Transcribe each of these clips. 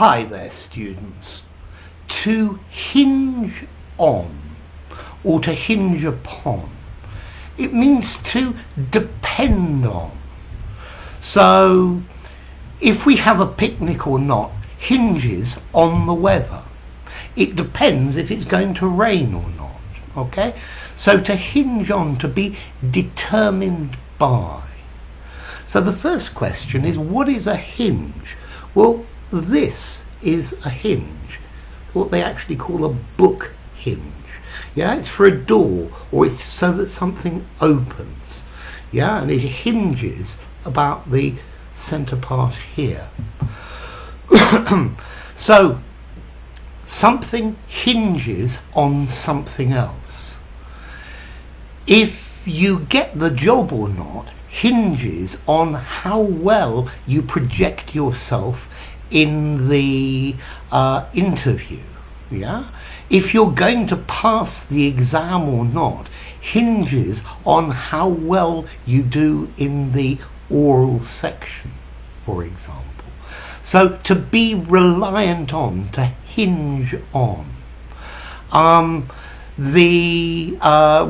Hi there, students. To hinge on or to hinge upon, it means to depend on. So if we have a picnic or not hinges on the weather. It depends if it's going to rain or not. Okay? So to hinge on, to be determined by. So the first question is, what is a hinge? Well, this is a hinge, what they actually call a book hinge. Yeah, it's for a door, or it's so that something opens. Yeah, and it hinges about the center part here. So something hinges on something else. If you get the job or not hinges on how well you project yourself in the interview. Yeah, if you're going to pass the exam or not hinges on how well you do in the oral section, for example. So to be reliant on, to hinge on.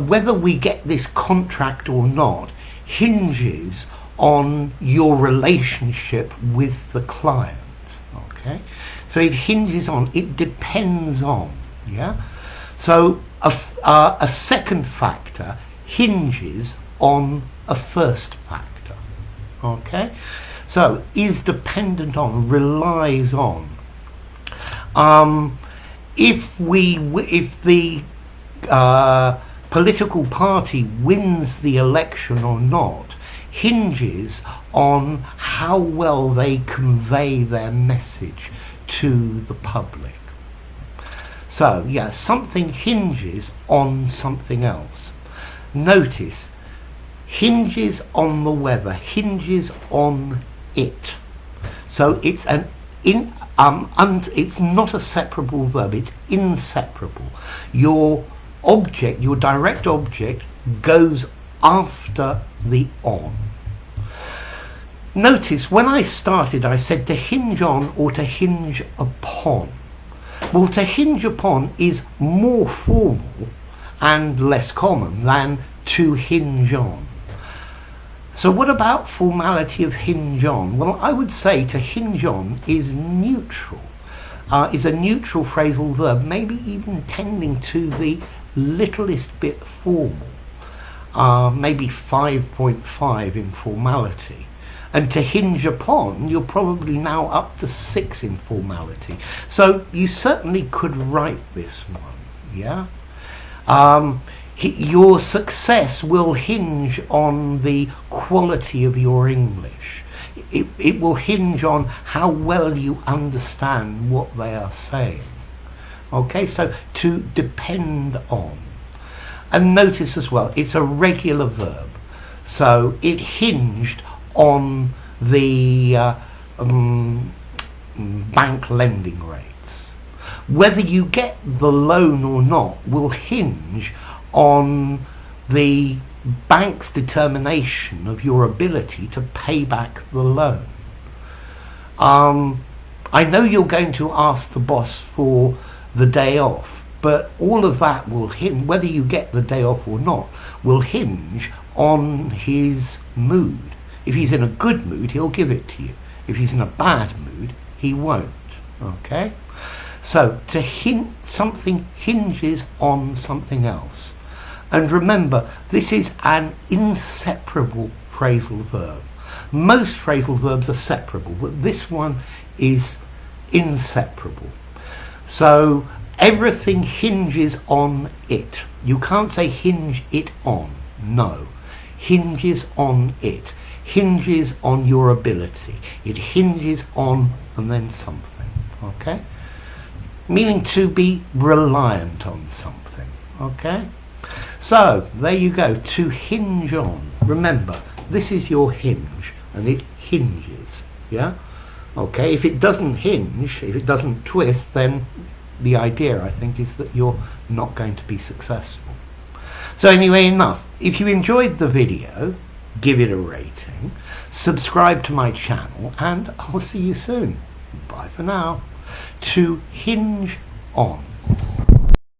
Whether we get this contract or not hinges on your relationship with the client. Okay, so it hinges on, it depends on. Yeah, so a second factor hinges on a first factor. Okay, so is dependent on, relies on. If the political party wins the election or not hinges on how well they convey their message to the public. So yeah, something hinges on something else. Notice, hinges on the weather, hinges on it. So it's it's not a separable verb, it's inseparable. Your object, your direct object, goes after the on. Notice when I started I said to hinge on or to hinge upon. Well, to hinge upon is more formal and less common than to hinge on. So what about formality of hinge on? Well, I would say to hinge on is neutral, is a neutral phrasal verb, maybe even tending to the littlest bit formal, maybe 5.5 in formality. And to hinge upon, you're probably now up to 6 in formality. So you certainly could write this one, yeah? Your success will hinge on the quality of your English. It will hinge on how well you understand what they are saying. Okay, so to depend on. And notice as well, it's a regular verb. So it hinged on the bank lending rates. Whether you get the loan or not will hinge on the bank's determination of your ability to pay back the loan. I know you're going to ask the boss for the day off, but all of that will hinge, whether you get the day off or not, will hinge on his mood. If he's in a good mood, he'll give it to you. If he's in a bad mood, he won't. Okay? So, to something hinges on something else. And remember, this is an inseparable phrasal verb. Most phrasal verbs are separable, but this one is inseparable. So, everything hinges on it. You can't say hinge it on. No. Hinges on it. Hinges on your ability. It hinges on and then something. Okay? Meaning to be reliant on something. Okay? So, there you go. To hinge on. Remember, this is your hinge and it hinges. Yeah? Okay? If it doesn't hinge, if it doesn't twist, then the idea, I think, is that you're not going to be successful. So anyway, enough. If you enjoyed the video, give it a rating, subscribe to my channel, and I'll see you soon. Bye for now. to hinge on.